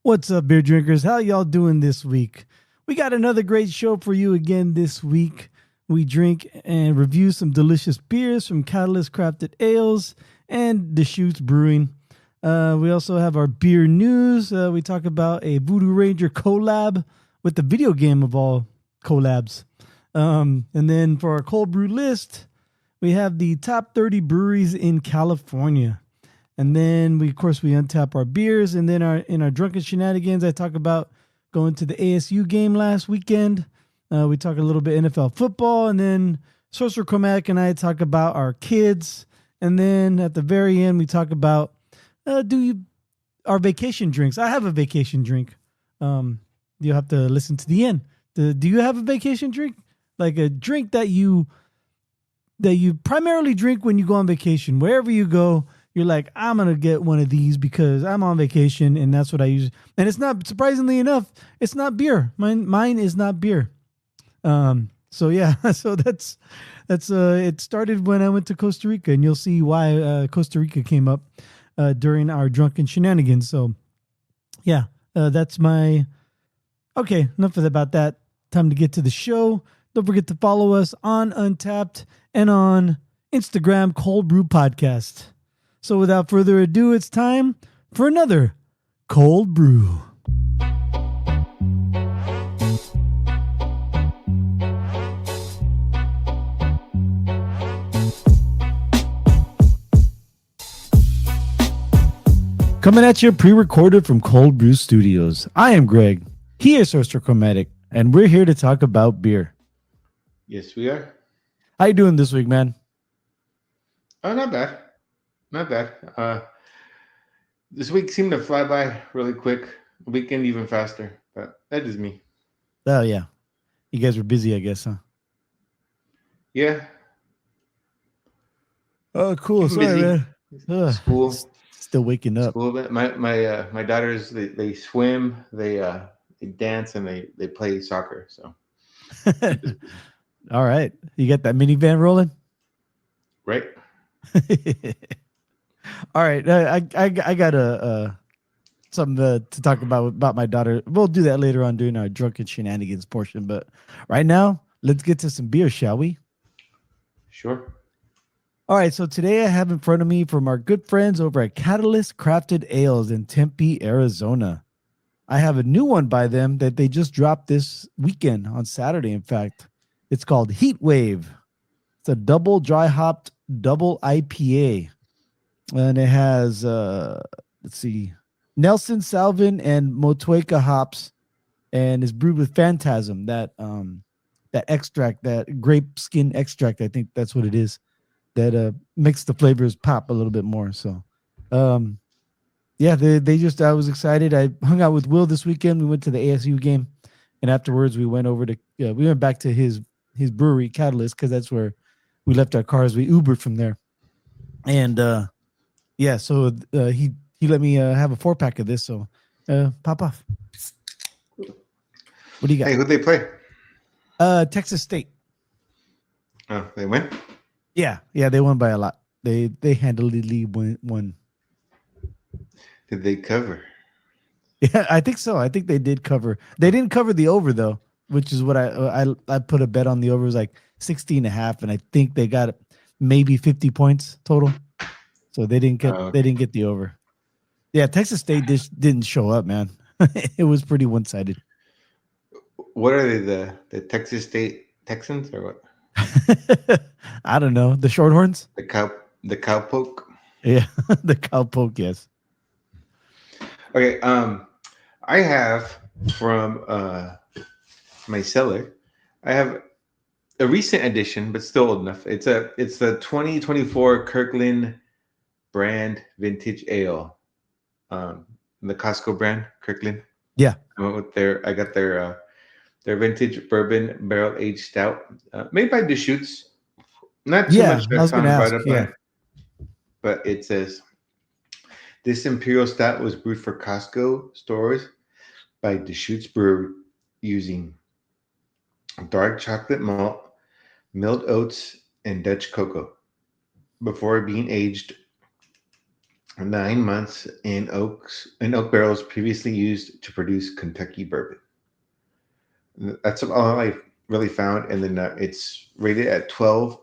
What's up, beer drinkers? How y'all doing this week? We got another great show for you again this week. We drink and review some delicious beers from Catalyst Crafted Ales and Deschutes Brewing. We also have our beer news. We talk about a Voodoo Ranger collab with the video game of all collabs. And then for our Cöld Brüe List, we have the top 30 breweries in California. And then we untap our beers, and then in our Drunken Shenanigans, I talk about going to the ASU game last weekend. We talk a little bit NFL football, and then Sorcerer Chromatic and I talk about our kids. And then at the very end, we talk about our vacation drinks. I have a vacation drink. You'll have to listen to the end. Do you have a vacation drink? Like a drink that you primarily drink when you go on vacation, wherever you go. You're like, I'm going to get one of these because I'm on vacation and that's what I use. And it's not, surprisingly enough, it's not beer. Mine is not beer. So yeah, so that's it started when I went to Costa Rica, and you'll see why Costa Rica came up during our Drunken Shenanigans. So yeah, that's my, okay, enough about that. Time to get to the show. Don't forget to follow us on Untapped and on Instagram, Cöld Brüe Podcast. So without further ado, it's time for another Cöld Brüe. Coming at you pre-recorded from Cöld Brüe Studios. I am Greg. He is Sorcerer Chromatic, and we're here to talk about beer. Yes, we are. How you doing this week, man? Oh, not bad. Not bad. This week seemed to fly by really quick. Weekend even faster. But that is me. Oh, yeah. You guys were busy, I guess, huh? Yeah. Oh, cool. Sorry, man. School. Still waking up. School. My daughters, they swim, they dance, and they play soccer. So. All right. You got that minivan rolling? Right. All right, I got something to talk about my daughter. We'll do that later on during our Drunken Shenanigans portion. But right now, let's get to some beer, shall we? Sure. All right, so today I have in front of me from our good friends over at Catalyst Crafted Ales in Tempe, Arizona. I have a new one by them that they just dropped this weekend on Saturday, in fact. It's called Heat Wave. It's a double dry hopped double IPA. And it has, let's see, Nelson, Salvin, and Motueka hops, and is brewed with Phantasm, that extract, that grape skin extract. I think that's what it is, that makes the flavors pop a little bit more. So, yeah, they just, I was excited. I hung out with Will this weekend. We went to the ASU game, and afterwards we went over to, we went back to his brewery, Catalyst, because that's where we left our cars. We Ubered from there, and yeah, so he let me have a 4-pack of this. So pop off. What do you got? Hey, who'd they play? Texas State. Oh, they win? Yeah, they won by a lot. They handily won. Did they cover? Yeah, I think so. I think they did cover. They didn't cover the over though, which is what I put a bet on. The over was like 60.5, and I think they got maybe 50 points total. So they didn't get the over. Yeah, Texas State didn't show up, man. It was pretty one-sided. What are they, the Texas State Texans or what? I don't know. The Shorthorns? The cowpoke? Yeah, the cowpoke, yes. Okay, I have from my cellar, I have a recent edition, but still old enough. It's the 2024 Kirkland brand vintage ale, the Costco brand Kirkland. Yeah, I went with I got their vintage bourbon barrel aged stout, made by Deschutes. Not too much I was going to ask. But it says this imperial stout was brewed for Costco stores by Deschutes Brewery using dark chocolate malt, milled oats, and Dutch cocoa before being aged 9 months in oak barrels previously used to produce Kentucky bourbon. That's all I really found, and then it's rated at 12.0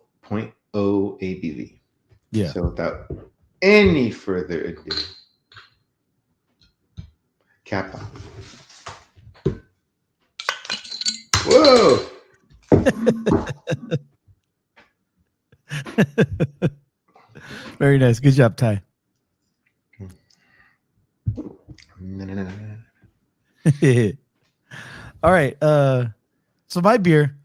ABV. Yeah. So without any further ado, Kappa. Whoa! Very nice. Good job, Ty. All right. So my beer,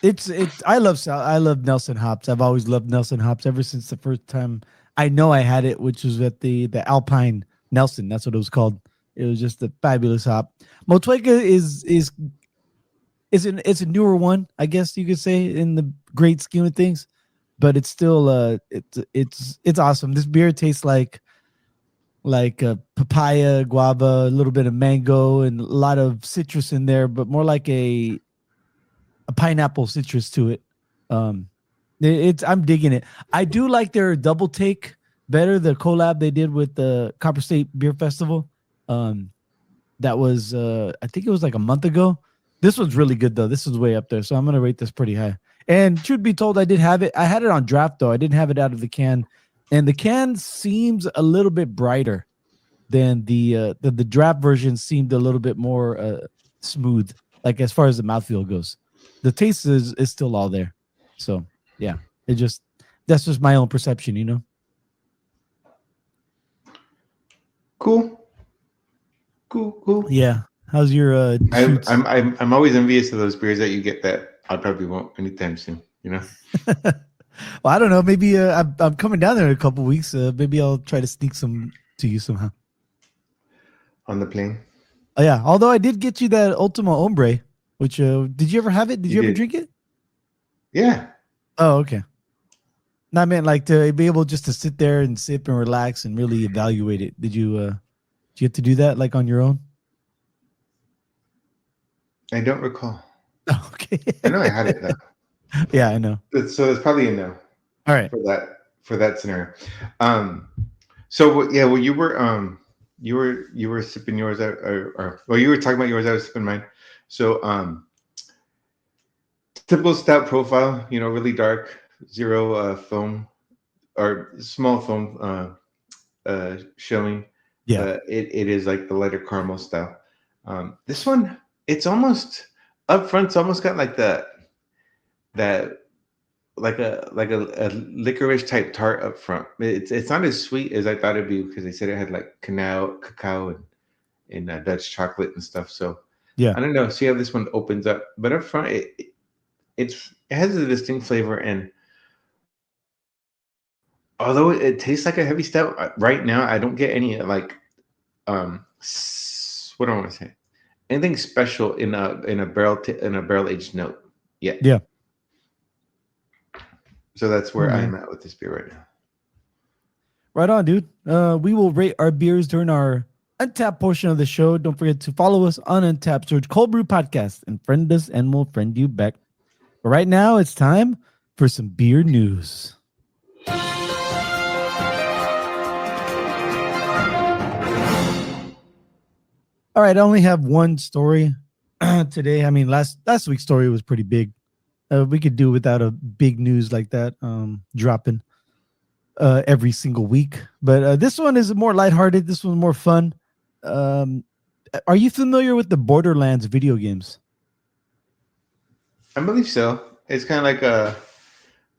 it's I love Nelson hops. I've always loved Nelson hops ever since the first time I know I had it, which was at the Alpine Nelson. That's what it was called. It was just a fabulous hop. Motueka it's a newer one, I guess you could say, in the great scheme of things, but it's still it's awesome. This beer tastes like a papaya, guava, a little bit of mango, and a lot of citrus in there, but more like a pineapple citrus to it. Um, it's I'm digging it. I do like their double take better. The collab they did with the Copper State Beer Festival. Um, that was I think it was like a month ago. This one's really good though. This is way up there, so I'm gonna rate this pretty high. And truth be told, I did have it. I had it on draft though. I didn't have it out of the can, and the can seems a little bit brighter than the draft version. Seemed a little bit more smooth, like as far as the mouthfeel goes. The taste is still all there. So yeah, it just that's just my own perception, you know. Cool. Cool. Yeah. How's your shoots? I'm always envious of those beers that you get that I probably won't anytime soon. You know. Well, I don't know. Maybe I'm coming down there in a couple weeks. Maybe I'll try to sneak some to you somehow. On the plane. Oh yeah. Although I did get you that Ultima Hombre, which did you ever have it? Did you ever drink it? Yeah. Oh, okay. No, I meant like to be able just to sit there and sip and relax and really evaluate it. Did you have to do that like on your own? I don't recall. Oh, okay. I know I had it though. Yeah, I know. So it's probably a no. All right. For that scenario. So yeah, well you were sipping yours or well you were talking about yours, I was sipping mine. So typical stout profile, you know, really dark, zero foam or small foam showing. Yeah. It is like the lighter caramel style. This one, it's almost up front. It's almost got like that like a licorice type tart up front. It's not as sweet as I thought it'd be because they said it had like cacao and Dutch chocolate and stuff. So Yeah. I don't know. See how this one opens up, but up front it has a distinct flavor, and although it tastes like a heavy stout right now, I don't get any like what do I want to say? Anything special in a barrel aged note yet. Yeah. So that's where I'm at with this beer right now. Right on, dude. We will rate our beers during our Untapped portion of the show. Don't forget to follow us on Untapped. Search Cöld Brüe Podcast and friend us, and we'll friend you back. But right now, it's time for some beer news. All right, I only have one story today. I mean, last week's story was pretty big. We could do without a big news like that dropping every single week. But this one is more lighthearted. This one's more fun. Are you familiar with the Borderlands video games? I believe so. It's kind of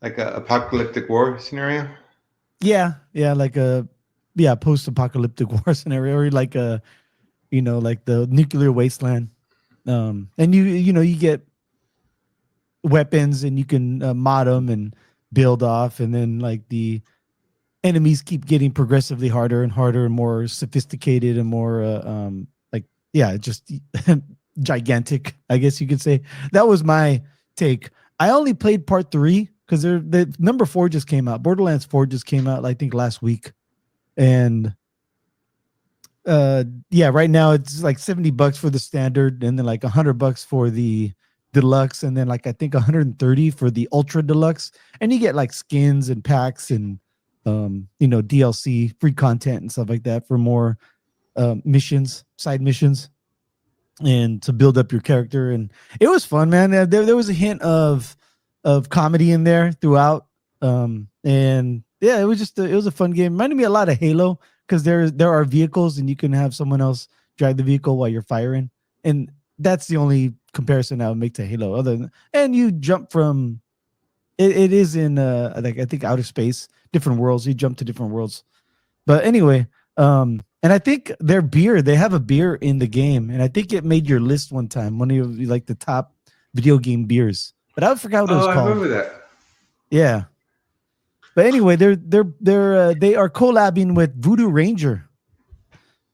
like a apocalyptic war scenario. Yeah, like a post-apocalyptic war scenario, or like a like the nuclear wasteland. And you get weapons and you can mod them and build off, and then like the enemies keep getting progressively harder and harder and more sophisticated and more just gigantic, I guess you could say. That was my take. I only played part 3 because the number 4 just came out. Borderlands 4 just came out, I think, last week. And right now it's like $70 for the standard, and then like $100 for the deluxe, and then like I think $130 for the ultra deluxe. And you get like skins and packs and DLC, free content and stuff like that for more missions, side missions, and to build up your character. And it was fun, man. There was a hint of comedy in there throughout. And yeah, it was a fun game. Reminded me a lot of Halo because there are vehicles and you can have someone else drive the vehicle while you're firing. And that's the only comparison I would make to Halo. And you jump from it is in like I think outer space, different worlds. You jump to different worlds. But anyway, and I think they have a beer in the game, and I think it made your list one time, one of like the top video game beers. But I forgot what it was Oh, I called. remember that. Yeah. But anyway, they are collabing with Voodoo Ranger.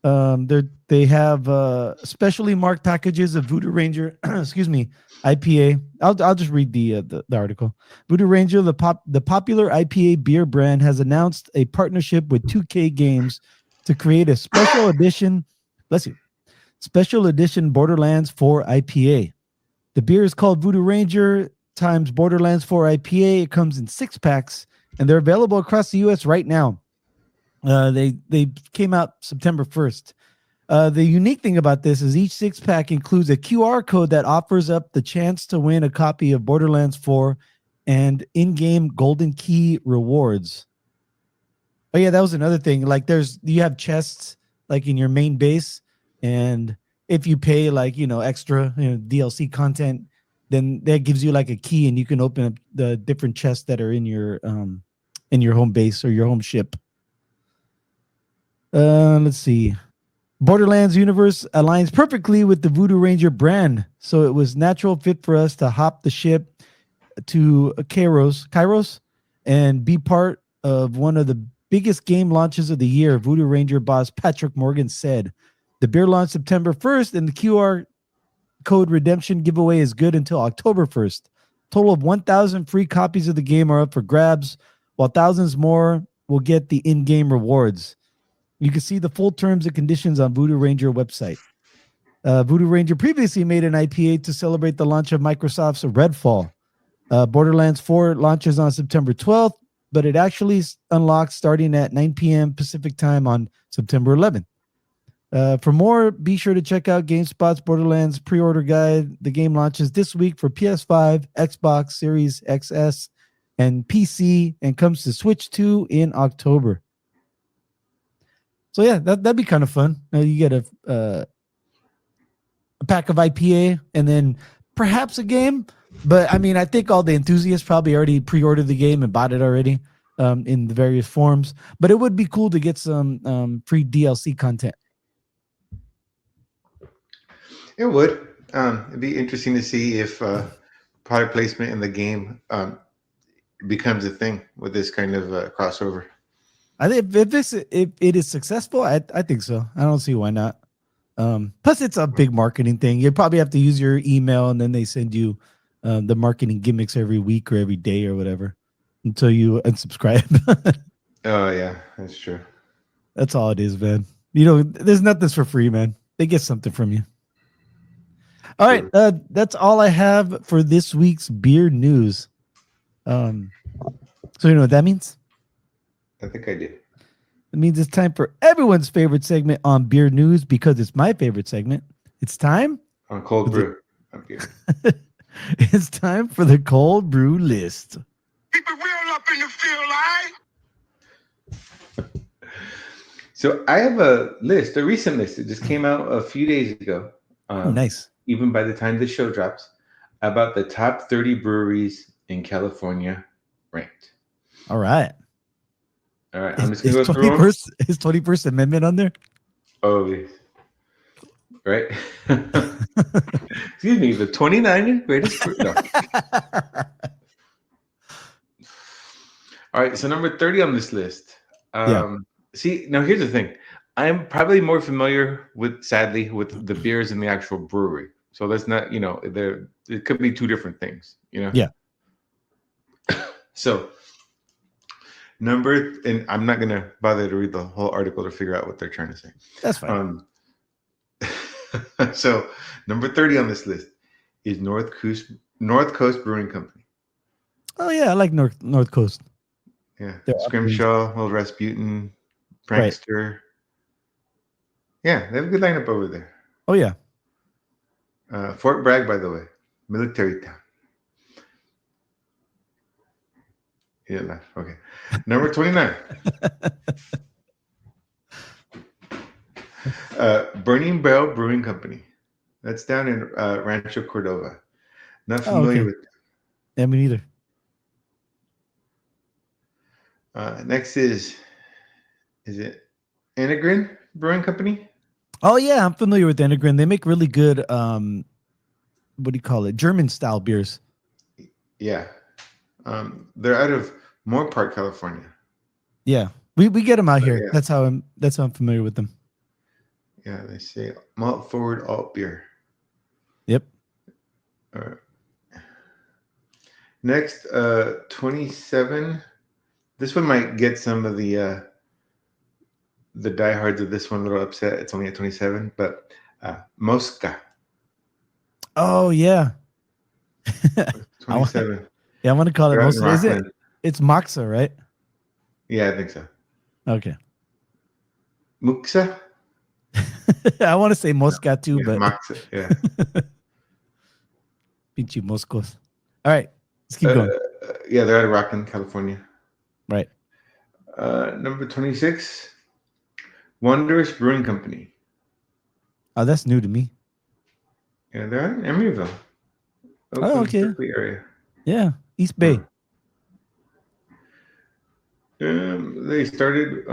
They have specially marked packages of Voodoo Ranger, excuse me, IPA. I'll just read the article. Voodoo Ranger, the popular IPA beer brand, has announced a partnership with 2K Games to create a special edition. Bless you. Special edition Borderlands 4 IPA. The beer is called Voodoo Ranger times Borderlands 4 IPA. It comes in 6-packs, and they're available across the U.S. right now. They came out September 1st. The unique thing about this is each 6-pack includes a QR code that offers up the chance to win a copy of Borderlands 4 and in-game golden key rewards. Oh yeah, that was another thing. Like you have chests like in your main base, and if you pay like extra DLC content, then that gives you like a key and you can open up the different chests that are in your home base or your home ship. Let's see. Borderlands universe aligns perfectly with the Voodoo Ranger brand, so it was natural fit for us to hop the ship to Kairos, and be part of one of the biggest game launches of the year. Voodoo Ranger boss Patrick Morgan said, "The beer launched September 1st, and the QR code redemption giveaway is good until October 1st. Total of 1,000 free copies of the game are up for grabs, while thousands more will get the in-game rewards. You can see the full terms and conditions on Voodoo Ranger website." Voodoo Ranger previously made an IPA to celebrate the launch of Microsoft's Redfall. Borderlands 4 launches on September 12th, but it actually unlocks starting at 9 p.m. Pacific time on September 11th. For more, be sure to check out GameSpot's Borderlands pre-order guide. The game launches this week for PS5, Xbox Series XS, and PC, and comes to Switch 2 in October. So yeah, that'd be kind of fun. You get a pack of IPA and then perhaps a game. But I mean, I think all the enthusiasts probably already pre-ordered the game and bought it already in the various forms. But it would be cool to get some free DLC content. It would. It'd be interesting to see if product placement in the game becomes a thing with this kind of crossover. I think if it is successful, I think so. I don't see why not. Plus, it's a big marketing thing. You probably have to use your email, and then they send you the marketing gimmicks every week or every day or whatever until you unsubscribe. Oh yeah, that's true. That's all it is, man. There's nothing's for free, man. They get something from you. All right, that's all I have for this week's beer news. So you know what that means? I think I do. It means it's time for everyone's favorite segment on beer news, because it's my favorite segment. It's time On Cöld Brüe. I'm here. It's time for the Cöld Brüe List. Keep it real up in the field, So I have a recent list. It just came out a few days ago. Nice. Even by the time this show drops, about the top 30 breweries in California ranked. All right. All right, I'm just going to go through them. Is 21st Amendment on there? Oh, right. Excuse me, the 29 greatest. No. All right, so number 30 on this list. See, now here's the thing. I'm probably more familiar sadly, with the beers in the actual brewery. So that's not, it could be two different things, Yeah. So and I'm not going to bother to read the whole article to figure out what they're trying to say. That's fine. So number 30 on this list is North Coast Brewing Company. Oh yeah, I like North Coast. Yeah. They're Scrimshaw, Little Rasputin, right. Prankster. Yeah, they have a good lineup over there. Oh yeah. Fort Bragg, by the way, military town. Yeah, laugh. Okay. Number 29. Burning Barrel Brewing Company. That's down in Rancho Cordova. Not Oh, familiar okay. with. Yeah, me neither. Next is it Enegrin Brewing Company? Oh yeah, I'm familiar with Enegrin. They make really good what do you call it? German style beers. Yeah. They're out of Moore Park, California. Yeah. We get them out here. Yeah. That's how I'm familiar with them. Yeah, they say malt forward alt beer. Yep. All right. Next, 27. This one might get some of the diehards of this one a little upset. It's only at 27, but Mosca, Oh yeah. I want, 27. yeah, I want to call it They're out in most. Is it? Rockland. It's Moxa, right? Yeah, I think so. Okay. Muxa? I want to say Mosca too, Yeah, but Moxa. Yeah. pinche moscos. All right, let's keep going. Yeah, they're out of Rockland, California. Right. Number 26, Wondrous Brewing Company. Oh, that's new to me. Yeah, they're out in Emeryville. Oh, okay. Berkeley area. Yeah, East Bay. They started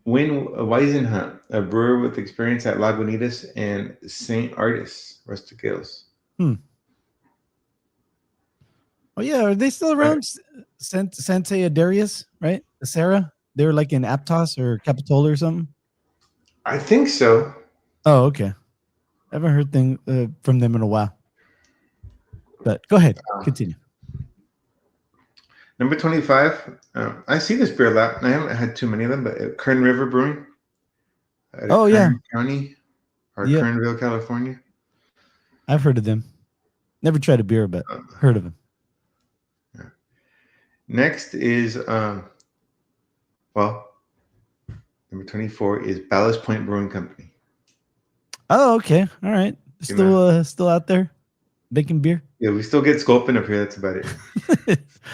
Wayne Weisenhunt, a brewer with experience at Lagunitas and St. Artis Rustic Ales. Oh yeah, are they still around? Sensei Adarius, right? Sarah? They were like in Aptos or Capitola or something. I think so. Oh, okay. I haven't heard from them in a while. But go ahead, continue. Number 25. I see this beer a lot. I haven't had too many of them, but Kern River Brewing. Oh yeah, Kern County or yep. Kernville, California. I've heard of them. Never tried a beer, but heard of them. Yeah. Next is number 24 is Ballast Point Brewing Company. Oh, okay. All right. Still out there making beer. Yeah, we still get Sculpin up here. That's about it.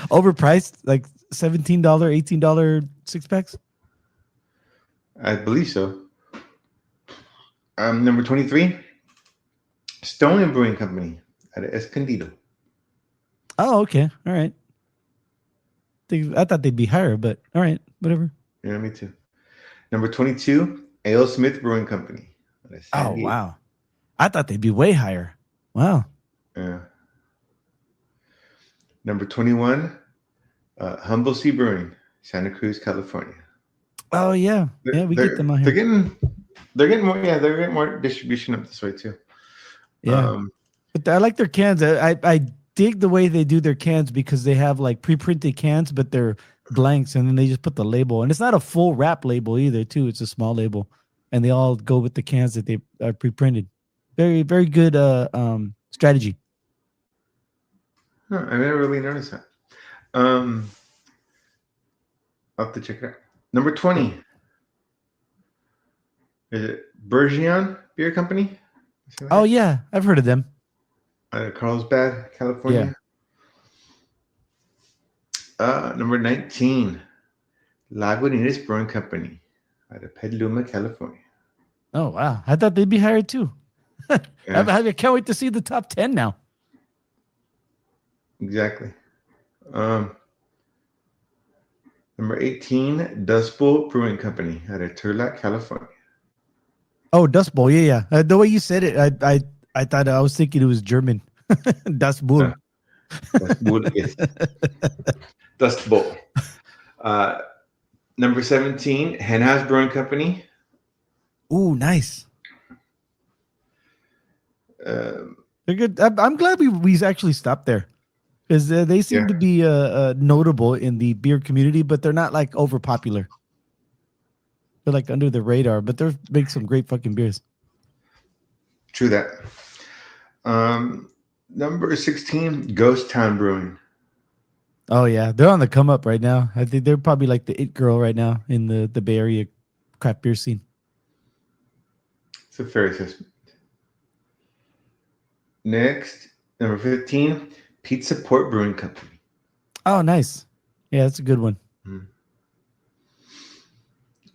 Overpriced, like $17, $18 six packs. I believe so. Number 23, Stone Brewing Company at Escondido. Oh, okay. All right. I thought they'd be higher, but all right, whatever. Yeah, me too. Number 22, Ale Smith Brewing Company. Oh, wow. I thought they'd be way higher. Wow. Yeah. Number 21, Humble Sea Brewing, Santa Cruz, California. Oh yeah, yeah, we get them out here. They're getting more. Yeah, they're getting more distribution up this way too. Yeah, but I like their cans. I dig the way they do their cans because they have like pre-printed cans, but they're blanks, and then they just put the label, and it's not a full wrap label either. Too, it's a small label, and they all go with the cans that they are pre-printed. Very, very good strategy. Huh, I never really noticed that. I'll have to check it out. Number 20. Is it Bergeon Beer Company? Oh yeah, I've heard of them. Carlsbad, California. Yeah. Number 19, Lagunitas Brewing Company out of Petaluma, California. Oh wow, I thought they'd be higher too. Yeah. I can't wait to see the top 10 now. Exactly. Number 18, Dust Bowl Brewing Company out of Turlock, California. Oh, Dust Bowl, yeah. The way you said it, I thought I was thinking it was German. Dust Bowl. Dust Bowl, yes. Dust Bowl. Number 17, Henhouse Brewing Company. Ooh, nice. They're good. I'm glad we actually stopped there because they seem to be notable in the beer community, but they're not like over popular. They're like under the radar, but they make some great fucking beers. True that. Number 16, Ghost Town Brewing. Oh yeah, they're on the come up right now. I think they're probably like the it girl right now in the Bay Area craft beer scene. It's a fair assessment. Next, number 15, Pizza Port Brewing Company. Oh, nice. Yeah, that's a good one. Hmm.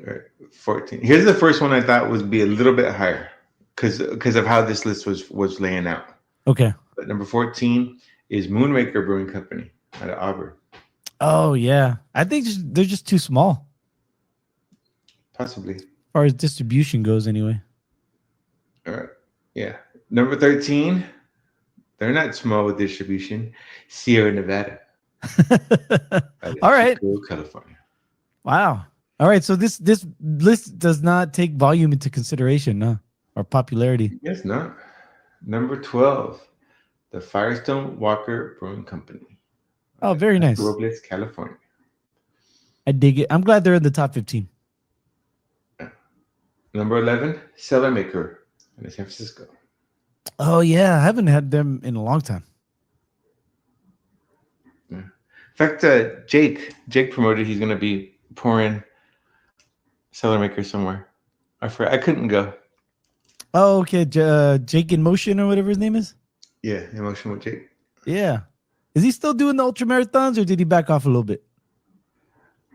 All right, 14. Here's the first one I thought would be a little bit higher because of how this list was laying out. Okay. But number 14 is Moonraker Brewing Company out of Auburn. Oh yeah, I think they're just too small Possibly. as far as distribution goes. Anyway. All right. Yeah. Number 13, they're not small with distribution. Sierra Nevada out of All right. Chico, California. Wow. All right. So this list does not take volume into consideration, no, or popularity. Yes, not. Number 12, the Firestone Walker Brewing Company. Oh, very nice. Robles, California. I dig it. I'm glad they're in the top 15. Number 11, Cellar Maker in San Francisco. Oh yeah, I haven't had them in a long time. Yeah. In fact, Jake promoted he's going to be pouring Cellar Maker somewhere. I forgot. I couldn't go. Oh, okay. Jake in Motion or whatever his name is. Yeah, Emotion with Jake. Yeah. Is he still doing the ultra marathons or did he back off a little bit?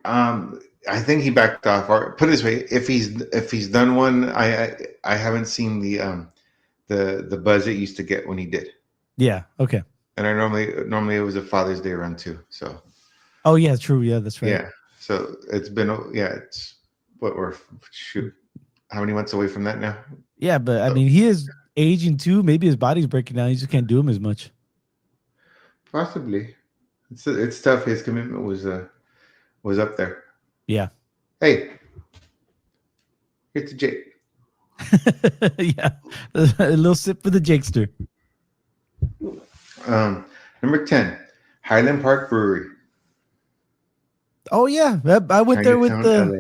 I think he backed off. Or put it this way: if he's done one, I haven't seen the buzz it used to get when he did. Yeah. Okay. And I normally it was a Father's Day run too. So. Oh yeah, true. Yeah, that's right. Yeah. So it's been it's what we're how many months away from that now? Yeah, but I mean, he is aging too. Maybe his body's breaking down. He just can't do them as much. Possibly. It's tough. His commitment was up there. Yeah. Hey, here's to Jake. Yeah. A little sip for the Jakester. Number 10, Highland Park Brewery. Oh yeah, I went there with LA.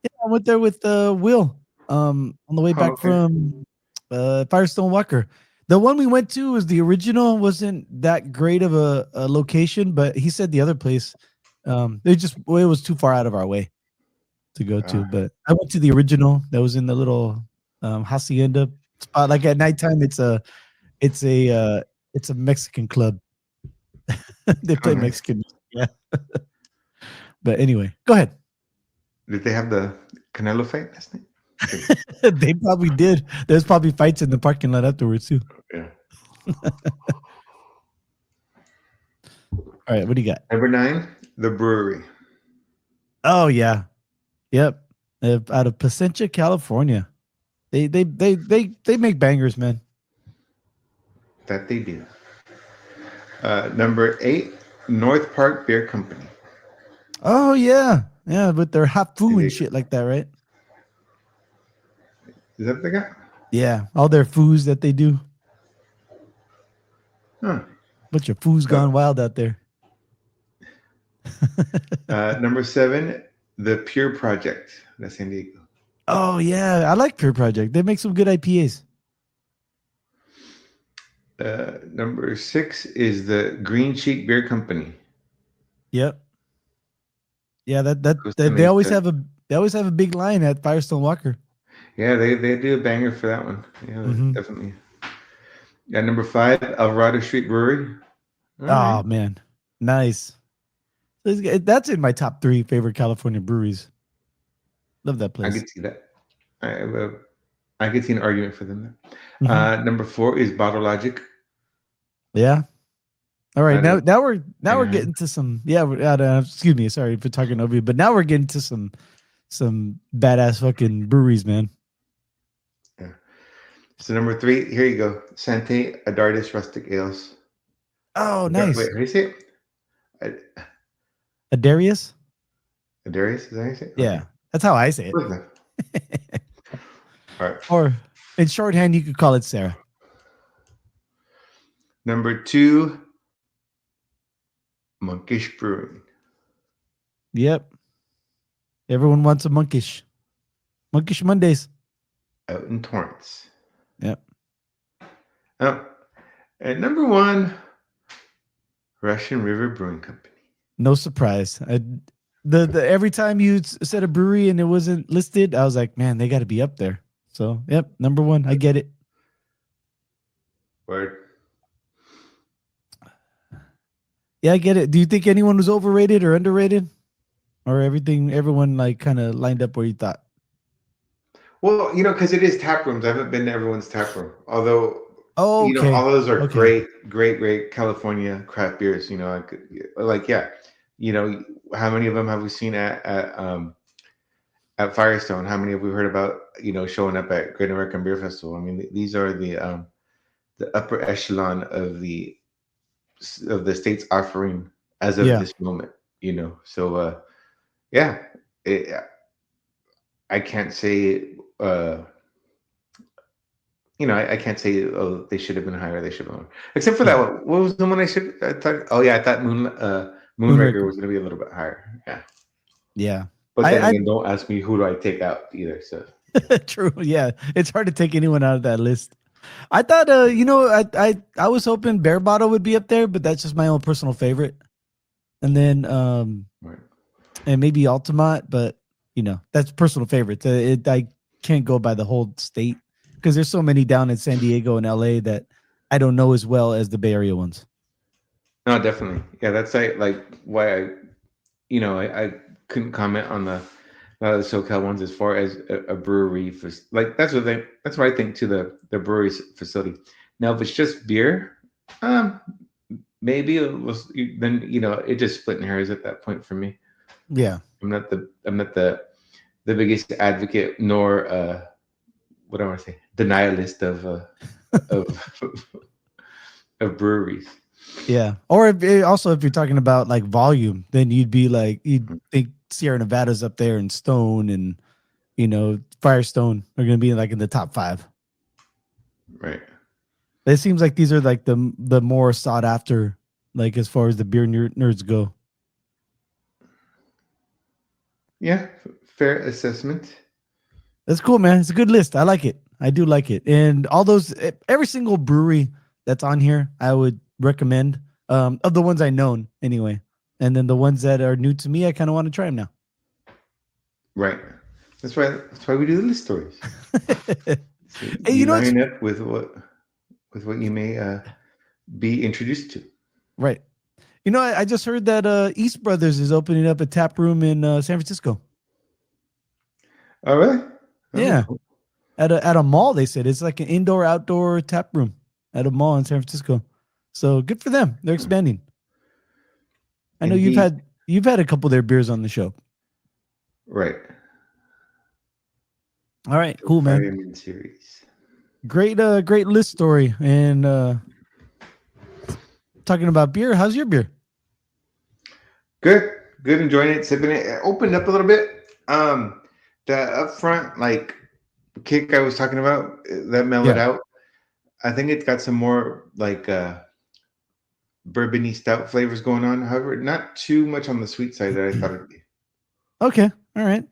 I went there with Will on the way back from Firestone Walker. The one we went to was the original. Wasn't that great of a location, but he said the other place it was too far out of our way to go to. But I went to the original that was in the little hacienda spot. Like at nighttime, it's a Mexican club. They play Mexican music, yeah. But anyway, go ahead. Did they have the Canelo fight last night? They probably did. There's probably fights in the parking lot afterwards too. Yeah. All right, what do you got? Number 9, the brewery. Oh yeah, yep. Out of Placentia, California. They make bangers, man. That they do. Number 8, North Park Beer Company. Oh yeah, with their hot food and shit like that, right? Is that the guy? Yeah, all their foods that they do. Huh. Bunch of foods gone wild out there. Number 7, the Pure Project. That's San Diego. Oh yeah, I like Pure Project. They make some good IPAs. Number 6 is the Green Cheek Beer Company. Yep. Yeah, they always have a big line at Firestone Walker. Yeah, they do a banger for that one. Yeah, definitely. Yeah, number 5, Alvarado Street Brewery. All right. Man, nice. That's in my top 3 favorite California breweries. Love that place. I could see that. I could see an argument for them. Number 4 is Bottle Logic. Yeah. All right, now we're getting to some excuse me, sorry for talking over you, but now we're getting to some badass fucking breweries, man. Yeah. So number 3, here you go, Sante Adardis Rustic Ales. Oh, nice. Wait, how do you say it? Adarius? Adarius, is that how you say it? Yeah, that's how I say it. All right. Or in shorthand, you could call it Sarah. Number 2, Monkish Brewing. Yep. Everyone wants a Monkish Mondays. Out in Torrance. Yep. Oh, and number 1, Russian River Brewing Company. No surprise. The every time you said a brewery and it wasn't listed, I was like, man, they got to be up there. So, yep, number one. I get it. Word. Yeah, I get it. Do you think anyone was overrated or underrated, or everyone like kind of lined up where you thought? Well, because it is tap rooms. I haven't been to everyone's tap room. Although, Oh, okay, all those are okay, great California craft beers. I could, like, yeah. How many of them have we seen at Firestone? How many have we heard about, showing up at Great American Beer Festival? I mean, these are the upper echelon of the state's offering as of yeah, this moment. So yeah, it, I can't say. I can't say, oh, they should have been higher. They should have been lower. Except for that yeah. one. What was the one I thought? Oh yeah, I thought Moonraker Moonraker. was going to be a little bit higher. Yeah, Yeah, but then I again, don't ask me who do I take out either. So true. Yeah, it's hard to take anyone out of that list. I thought, I was hoping Bear Bottle would be up there, but that's just my own personal favorite. And then, right. and maybe Altamont, but that's personal favorites. I can't go by the whole state because there's so many down in San Diego and LA that I don't know as well as the Bay Area ones. No, definitely. Yeah, that's like why I couldn't comment on the a lot of the SoCal ones as far as a brewery. Like that's what I think to the brewery's facility. Now, if it's just beer, um, maybe it was then it just splitting hairs at that point for me. Yeah. I'm not the biggest advocate nor what do I want to say, denialist of of breweries. Yeah. Or also, if you're talking about like volume, then you'd think Sierra Nevada's up there and Stone and, Firestone are going to be like in the top 5. Right. It seems like these are like the more sought after, like as far as the beer nerds go. Yeah, fair assessment. That's cool, man. It's a good list. I like it. I do like it. And all those, every single brewery that's on here, I would recommend. Of the ones I known anyway, and then the ones that are new to me, I kind of want to try them now. Right. That's why we do the list stories. So Hey, you it's line up with what you may be introduced to. right. I just heard that East Brothers is opening up a tap room in San Francisco. Oh, really? Oh, Yeah, cool. at a mall. They said it's like an indoor outdoor tap room at a mall in San Francisco. So good for them. They're expanding. I know Indeed. you've had a couple of their beers on the show. Right. All right, cool, man. Fireman series. Great list story. And talking about beer, how's your beer? Good. Good. Enjoying it. Sipping it. It opened up a little bit. The upfront like kick I was talking about that mellowed Yeah. out. I think it's got some more like bourbony stout flavors going on. However, not too much on the sweet side that I thought it'd be. Okay. All right.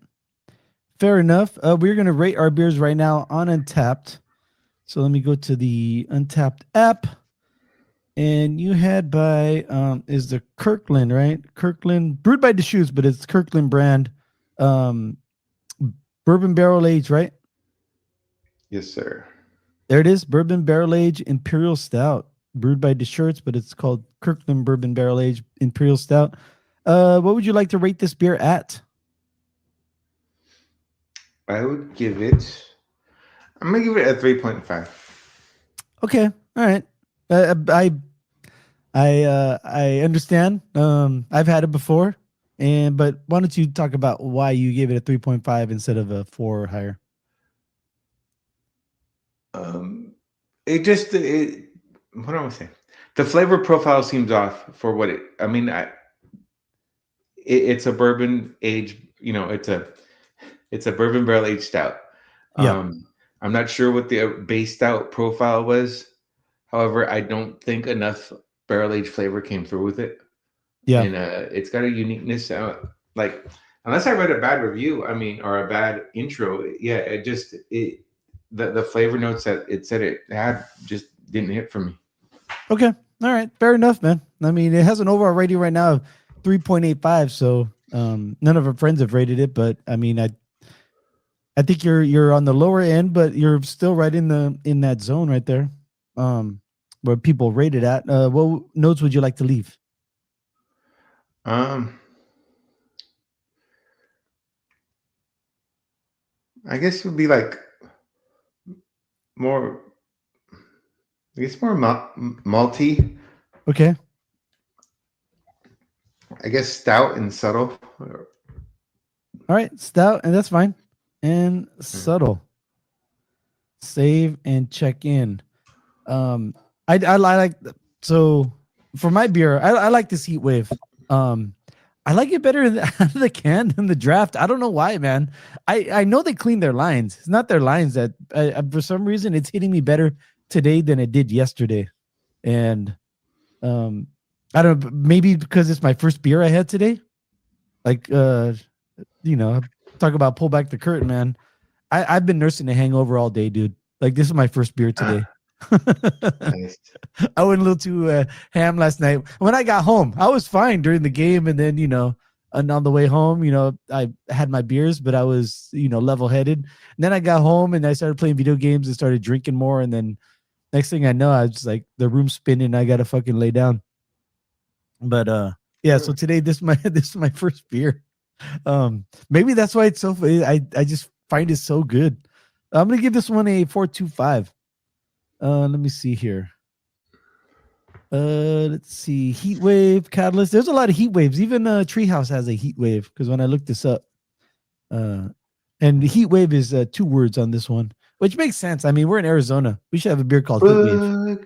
Fair enough. We're gonna rate our beers right now on Untapped. So let me go to the Untapped app. And you had by is the Kirkland, right? Kirkland brewed by Deschutes, but it's Kirkland brand. Um bourbon barrel aged, right? Yes, sir. There it is. Bourbon barrel aged Imperial Stout. Brewed by Deschutes, but it's called Kirkland Bourbon Barrel Aged Imperial Stout. What would you like to rate this beer at? I would give it. I'm gonna give it a 3.5. Okay. All right. I understand. I've had it before, but why don't you talk about why you gave it a 3.5 instead of a 4 or higher? It just what do I want to say? The flavor profile seems off for what it. I mean, it's a bourbon aged. It's a bourbon barrel aged stout. Yeah. I'm not sure what the base stout profile was. However, I don't think enough barrel aged flavor came through with it, Yeah. and it's got a uniqueness. Like unless I read a bad review, I mean, or a bad intro, yeah, the flavor notes that it said it had just didn't hit for me. Okay. All right. Fair enough, man. I mean, it has an overall rating right now of 3.85. So none of our friends have rated it, but I mean, I think you're on the lower end, but you're still right in that zone right there, where people rate it at. What notes would you like to leave? I guess it would be like more. I guess more malty. Okay. I guess stout and subtle. All right, stout, and that's fine. And subtle. Save and check in. I like so for my beer, I like this heat wave. I like it better out of the can than the draft. I don't know why, man. I know they clean their lines. It's not their lines that for some reason it's hitting me better today than it did yesterday. And I don't know, maybe because it's my first beer I had today. Like talk about pull back the curtain, man. I've been nursing a hangover all day, dude. Like this is my first beer today. Nice. I went a little too ham last night. When I got home, I was fine during the game, and then and on the way home, I had my beers, but I was level headed. And then I got home and I started playing video games and started drinking more, and then next thing I know, I was just like the room spinning. I gotta fucking lay down. But yeah. So today, this is my first beer. Maybe that's why it's so. I just find it so good. I'm gonna give this one a 4.25. Let me see here. Let's see. Heat wave catalyst. There's a lot of heat waves. Even Treehouse has a heat wave because when I looked this up, and the heat wave is 2 words on this one, which makes sense. I mean, we're in Arizona. We should have a beer called Heat Wave.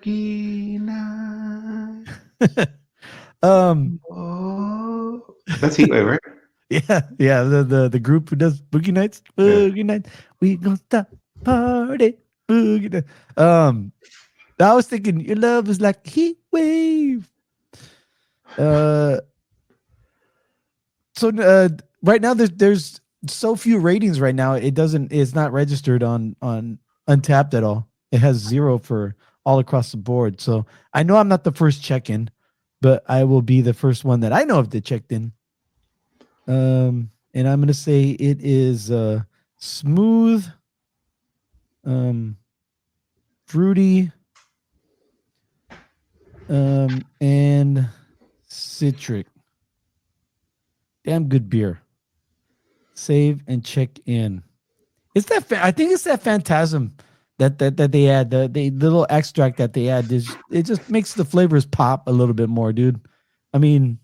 That's heat wave, right? Yeah. The group who does Boogie Nights. Boogie Nights. We gonna stop party. Boogie Nights. I was thinking your love is like heat wave. So right now there's so few ratings right now. It's not registered on Untapped at all. It has 0 for all across the board. So I know I'm not the first check-in, but I will be the first one that I know of that checked in. And I'm gonna say it is smooth, fruity, and citric. Damn good beer. Save and check in. It's that I think it's that phantasm that they add, the little extract that they add. It just makes the flavors pop a little bit more, dude. I mean,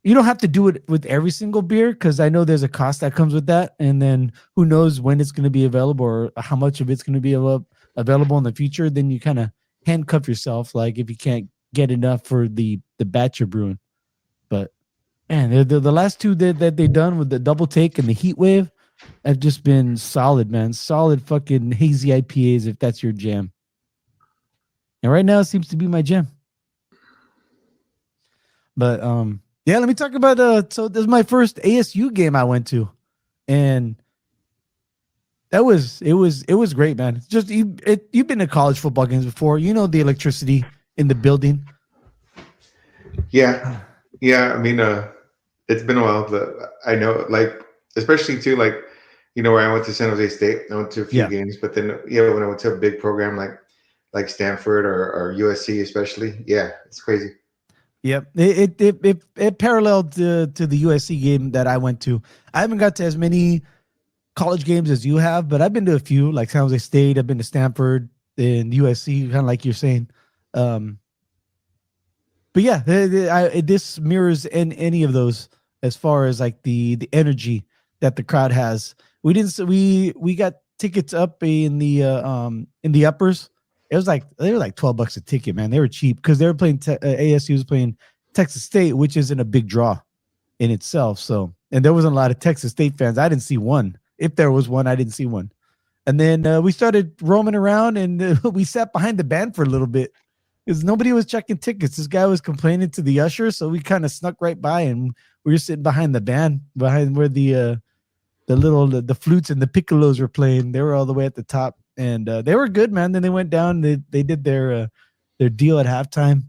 you don't have to do it with every single beer because I know there's a cost that comes with that, and then who knows when it's going to be available or how much of it's going to be available in the future. Then you kind of handcuff yourself, like if you can't get enough for the batch you're brewing. But man, the last two that they done with the double take and the heat wave have just been solid, man. Solid fucking hazy IPAs if that's your jam. And right now it seems to be my jam. But yeah, let me talk about so this is my first ASU game I went to, and it was great, man. It's just you've been to college football games before, the electricity in the building. Yeah. I mean, it's been a while, but I know, like, especially too, like, where I went to San Jose State, I went to a few games, but then when I went to a big program like Stanford or USC, especially, it's crazy. Yep, it paralleled to the USC game that I went to. I haven't got to as many college games as you have, but I've been to a few, like San Jose State. I've been to Stanford and USC, kind of like you're saying. But yeah, this mirrors any of those as far as like the energy that the crowd has. We got tickets up in the uppers. It was like they were like $12 a ticket, man. They were cheap because they were playing ASU was playing Texas State, which isn't a big draw in itself. So, and there wasn't a lot of Texas State fans. I didn't see one. If there was one, I didn't see one. And then we started roaming around, and we sat behind the band for a little bit because nobody was checking tickets. This guy was complaining to the usher, so we kind of snuck right by, and we were sitting behind the band, behind where the flutes and the piccolos were playing. They were all the way at the top, and they were good, man. Then they went down. They did their deal at halftime,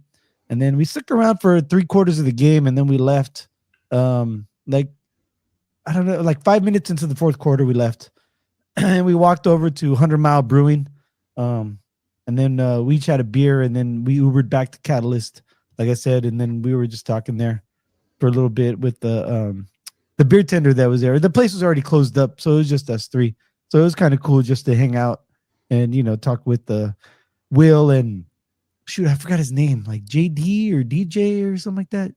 and then we stuck around for 3/4 of the game, and then we left. Like I don't know, like 5 minutes into the fourth quarter, we left and we walked over to 100 Mile Brewing. Um, and then we each had a beer, and then we Ubered back to Catalyst, like I said, and then we were just talking there for a little bit with the beer tender that was there. The place was already closed up, so it was just us three. So it was kind of cool just to hang out and talk with the Will and shoot, I forgot his name, like JD or DJ or something like that.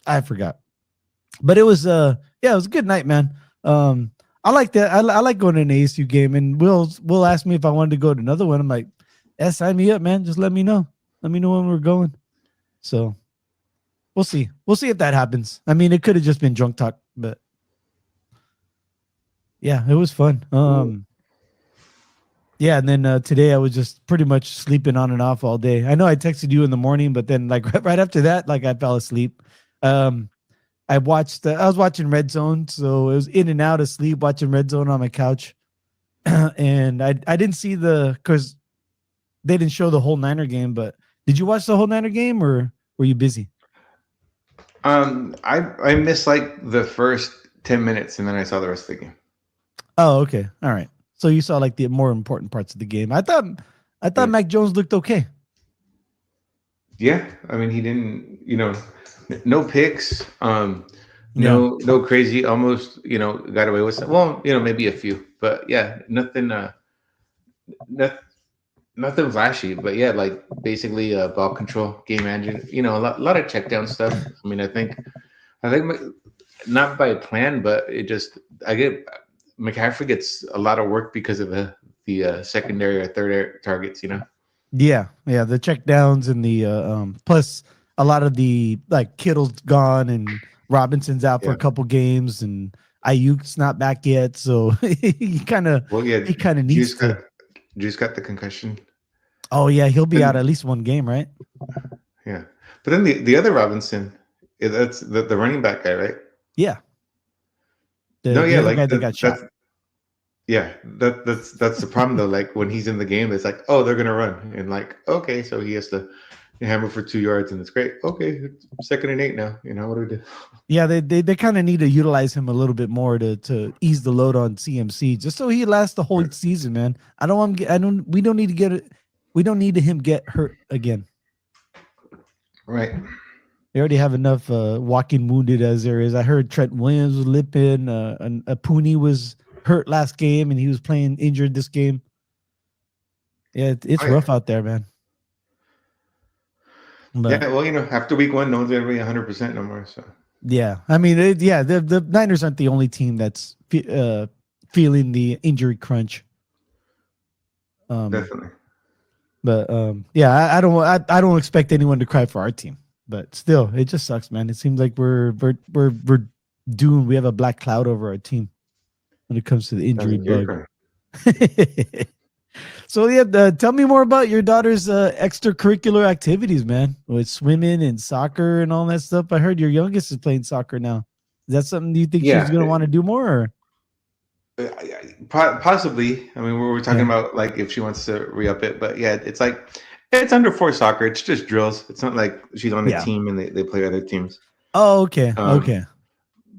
I forgot. But it was yeah, it was a good night, man. I like that. I like going to an ASU game, and Will asked me if I wanted to go to another one. I'm like, yeah, sign me up, man. Just let me know. Let me know when we're going. So we'll see. We'll see if that happens. I mean, it could have just been drunk talk, but yeah, it was fun. Yeah, and then today I was just pretty much sleeping on and off all day. I know I texted you in the morning, but then like right after that, like I fell asleep. I was watching Red Zone, so it was in and out of sleep watching Red Zone on my couch. And I didn't see because they didn't show the whole Niner game, but did you watch the whole Niner game or were you busy? I missed like the first 10 minutes and then I saw the rest of the game. Oh, okay. All right. So you saw like the more important parts of the game. I thought Yeah. Mac Jones looked okay. Yeah, I mean he didn't, no picks, no crazy, almost, got away with some, well, maybe a few, but yeah, nothing, nothing flashy, but yeah, like basically ball control, game management, a lot of check down stuff. I mean, I think not by plan, but I get McCaffrey gets a lot of work because of the secondary or third targets, Yeah, the check downs and the plus a lot of the like Kittle's gone and Robinson's out for a Yeah. couple games and Ayuk's not back yet, so he kind of Well, yeah, needs to. Juice got the concussion. Oh yeah, he'll be out And at least one game, right? yeah, but then the other Robinson, that's the running back guy, right? Yeah, No, the yeah, other like guy that got shot. that's the problem though. Like when he's in the game, it's like, oh, they're gonna run, and like, okay, so he has to hammer for 2 yards, and it's great. Okay, it's 2nd and 8 now. What do we do? Yeah, they kind of need to utilize him a little bit more to ease the load on CMC, just so he lasts the whole season, man. I don't want him. We don't need to get it. We don't need him get hurt again. Right. They already have enough walking wounded as there is. I heard Trent Williams was limping. And Pooney was hurt last game, and he was playing injured this game. Yeah, it's rough out there, man. But, yeah, well, after week 1, no one's gonna be 100% no more. So yeah, I mean, the Niners aren't the only team that's feeling the injury crunch. definitely. But yeah, I don't expect anyone to cry for our team. But still, it just sucks, man. It seems like we're doomed. We have a black cloud over our team when it comes to the injury bug. So yeah, tell me more about your daughter's extracurricular activities, man. With swimming and soccer and all that stuff. I heard your youngest is playing soccer now. Is that something you think she's gonna want to do more? Or? Possibly. I mean, we're talking about like if she wants to re-up it, but yeah, it's like it's under 4 soccer. It's just drills. It's not like she's on a team and they play other teams. Oh, okay, okay.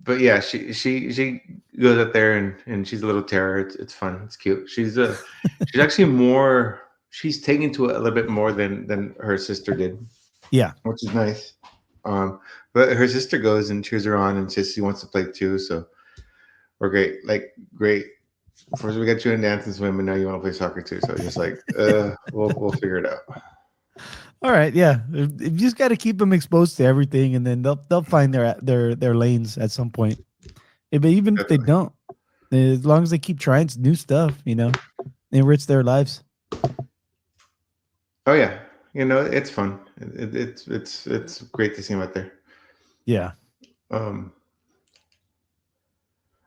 But yeah, she goes up there and she's a little terror. It's fun. It's cute. She's actually more. She's taken to it a little bit more than her sister did. Yeah, which is nice. But her sister goes and cheers her on and says she wants to play too. So we're great. Like great. First we got you in dance and swim, and now you want to play soccer too. So just like we'll figure it out. All right, yeah. You just got to keep them exposed to everything, and then they'll find their lanes at some point. But even if they don't, as long as they keep trying new stuff, enrich their lives. Oh yeah, it's fun. It's great to see them out there. Yeah.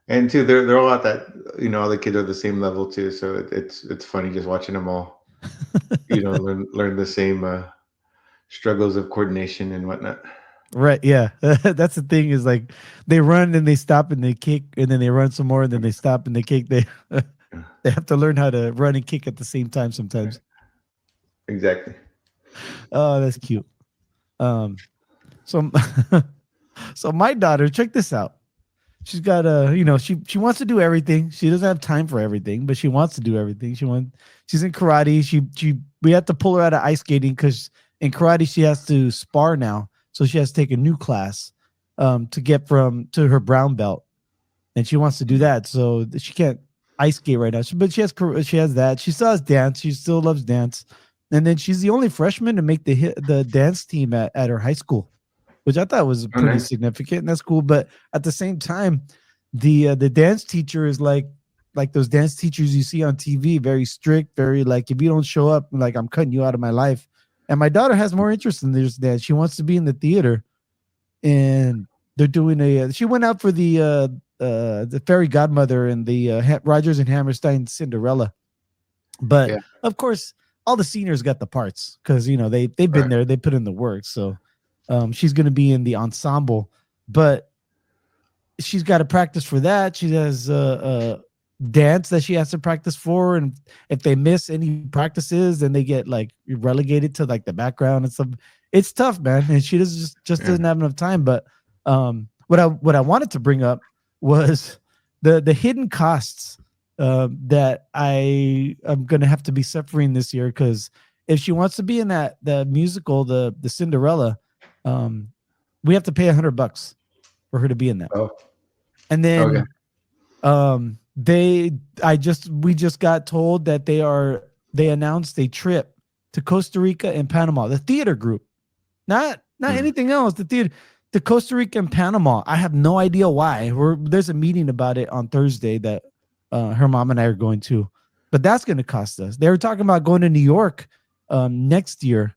And too, they're all at that. All the kids are the same level too, so it's funny just watching them all. Learn the same struggles of coordination and whatnot. Right. Yeah. That's the thing is like they run and they stop and they kick and then they run some more and then they stop and they kick. They have to learn how to run and kick at the same time sometimes. Exactly. Oh, that's cute. So So my daughter, check this out. She's got she wants to do everything. She doesn't have time for everything, but she wants to do everything. She's in karate. We have to pull her out of ice skating because in karate she has to spar now. So she has to take a new class to get to her brown belt. And she wants to do that. So she can't ice skate right now. But she has that. She still has dance. She still loves dance. And then she's the only freshman to make the dance team at her high school, which I thought was pretty significant. And that's cool. But at the same time, the dance teacher is like those dance teachers you see on TV, very strict, very like, if you don't show up, like, I'm cutting you out of my life. And my daughter has more interest in this dance. She wants to be in the theater, and they're doing she went out for the fairy godmother and the Rogers and Hammerstein Cinderella. But of course, all the seniors got the parts because they've been there, they put in the work. So she's going to be in the ensemble, but she's got to practice for that. She has dance that she has to practice for, and if they miss any practices, then they get like relegated to like the background and stuff. It's tough, man, and she just doesn't have enough time. But what I wanted to bring up was the hidden costs that I am going to have to be suffering this year, because if she wants to be in the musical, the Cinderella, we have to pay $100 for her to be in that. Oh. And then we just got told that they announced a trip to Costa Rica and Panama, the theater group, not anything else, the theater to Costa Rica and Panama. I have no idea why. There's a meeting about it on Thursday that her mom and I are going to, but that's going to cost us. They were talking about going to New York next year,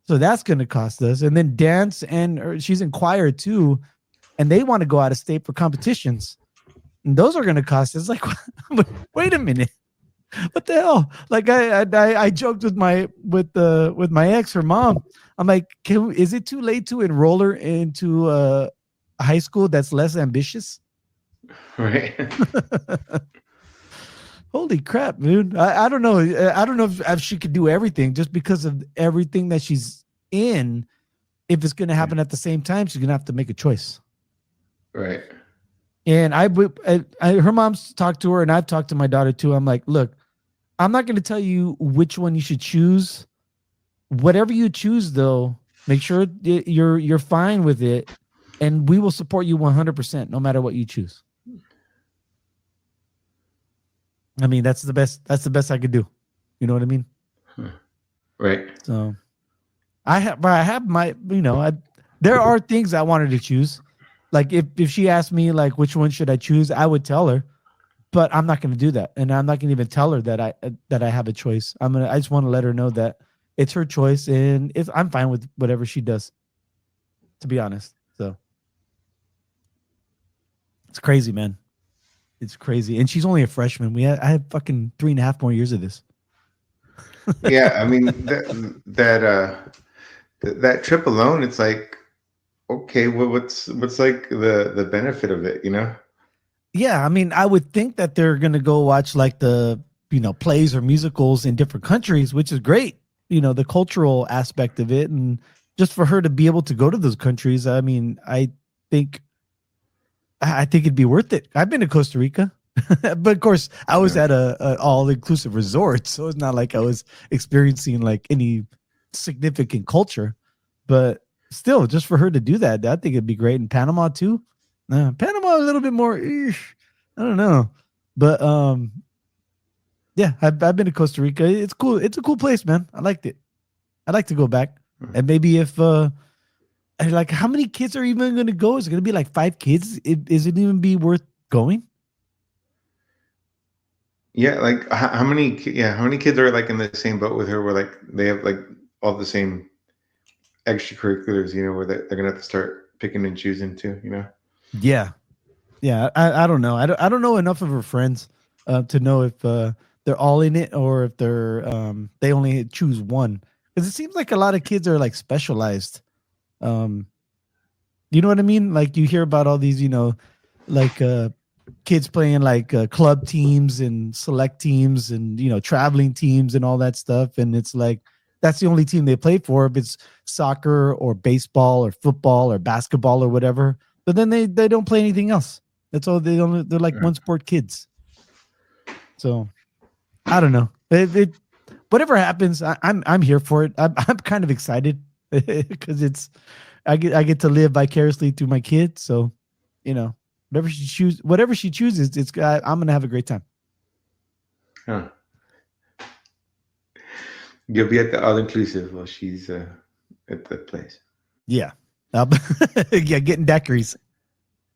so that's going to cost us. And then dance, and she's in choir too, and they want to go out of state for competitions, and those are going to cost us. Like, wait a minute, what the hell? Like I joked with my ex, her mom. I'm like, is it too late to enroll her into a high school that's less ambitious? Right. Holy crap, dude. I don't know. I don't know if she could do everything just because of everything that she's in. If it's going to happen at the same time, she's going to have to make a choice. Right. And her mom's talked to her, and I've talked to my daughter too. I'm like, look, I'm not going to tell you which one you should choose. Whatever you choose, though, make sure you're fine with it, and we will support you 100%, no matter what you choose. I mean, that's the best I could do. You know what I mean? Right. So I have my, there are things I wanted to choose. Like if she asked me like which one should I choose, I would tell her, but I'm not going to do that. And I'm not going to even tell her that I have a choice. I just want to let her know that it's her choice, and if I'm fine with whatever she does, to be honest. So it's crazy, man. It's crazy. And she's only a freshman. I have fucking 3.5 more years of this. Yeah. I mean, that trip alone, it's like, okay, well, what's like the benefit of it, Yeah. I mean, I would think that they're going to go watch like the, plays or musicals in different countries, which is great. The cultural aspect of it. And just for her to be able to go to those countries, I mean, I think it'd be worth it. I've been to Costa Rica, but of course I was at a all-inclusive resort, so it's not like I was experiencing like any significant culture. But still, just for her to do that, I think it'd be great. In Panama too. Panama a little bit more. I don't know, but yeah, I've been to Costa Rica. It's cool. It's a cool place, man. I liked it. I'd like to go back, and maybe if. Like, how many kids are even going to go? Is it going to be like 5 kids? Is it even be worth going? Yeah, like how many kids are like in the same boat with her, where like they have like all the same extracurriculars, where they're going to have to start picking and choosing too, Yeah. I don't know. I don't know enough of her friends to know if they're all in it or if they only choose one. Because it seems like a lot of kids are like specialized. You know what I mean? Like you hear about all these, like kids playing like club teams and select teams and traveling teams and all that stuff. And it's like that's the only team they play for. If it's soccer or baseball or football or basketball or whatever, but then they don't play anything else. That's all they don't. They're like one sport kids. So I don't know. Whatever happens, I'm here for it. I'm kind of excited because I get to live vicariously through my kids. So, whatever she chooses, I'm gonna have a great time. Huh. You'll be at the all inclusive while she's at that place. Yeah, yeah, getting daiquiris.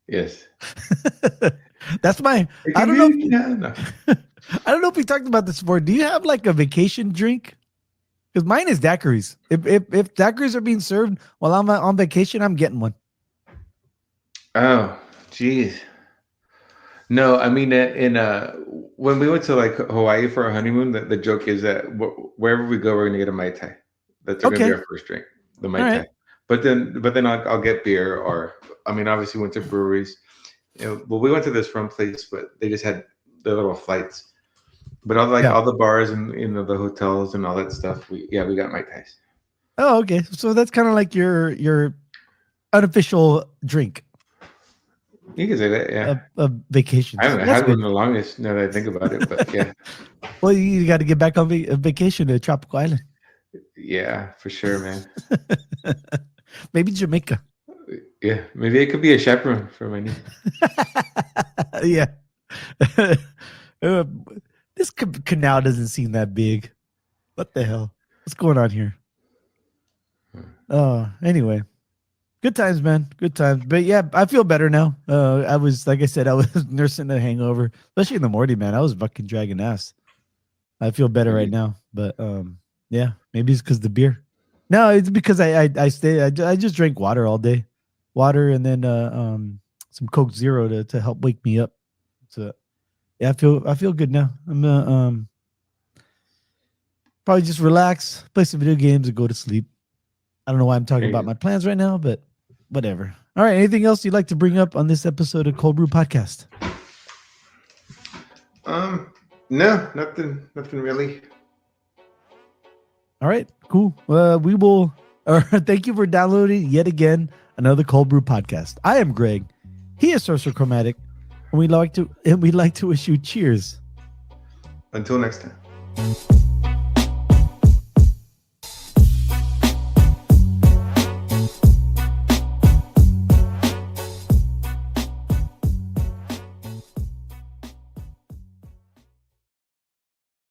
Yes. That's my. I don't know. No. I don't know if we talked about this before. Do you have like a vacation drink? Because mine is daiquiris. If daiquiris are being served while I'm on vacation, I'm getting one. Oh, geez. No, I mean, when we went to like Hawaii for our honeymoon, the joke is that wherever we go, we're gonna get a Mai Tai. That's gonna be our first drink, the Mai Tai. Right. But then I'll get beer, or I mean, obviously went to breweries. Well, we went to this one place, but they just had the little flights. But all the bars and the hotels and all that stuff, we got Mai Tais. Oh, okay. So that's kind of like your unofficial drink. You can say that, yeah. A vacation. I haven't had one the longest, now that I think about it, but yeah. Well, you got to get back on vacation to Tropical Island. Yeah, for sure, man. Maybe Jamaica. Yeah, maybe it could be a chaperone for my niece. Yeah. This canal doesn't seem that big. What the hell? What's going on here? Anyway. Good times, man. Good times. But yeah, I feel better now. I was, like I said, I was nursing a hangover, especially in the morning, man. I was fucking dragging ass. I feel better right now. But yeah, maybe it's because the beer. No, it's because I just drank water all day. Water and then some Coke Zero to help wake me up. So yeah, I feel good now. I'm probably just relax, play some video games, and go to sleep. I don't know why I'm talking about my plans right now, but whatever. All right. Anything else you'd like to bring up on this episode of Cöld Brüe Podcast? No, nothing really. All right, cool. We will. Thank you for downloading yet again another Cöld Brüe Podcast. I am Greg. He is Sorcerer Chromatic, and we'd like to wish you cheers. Until next time.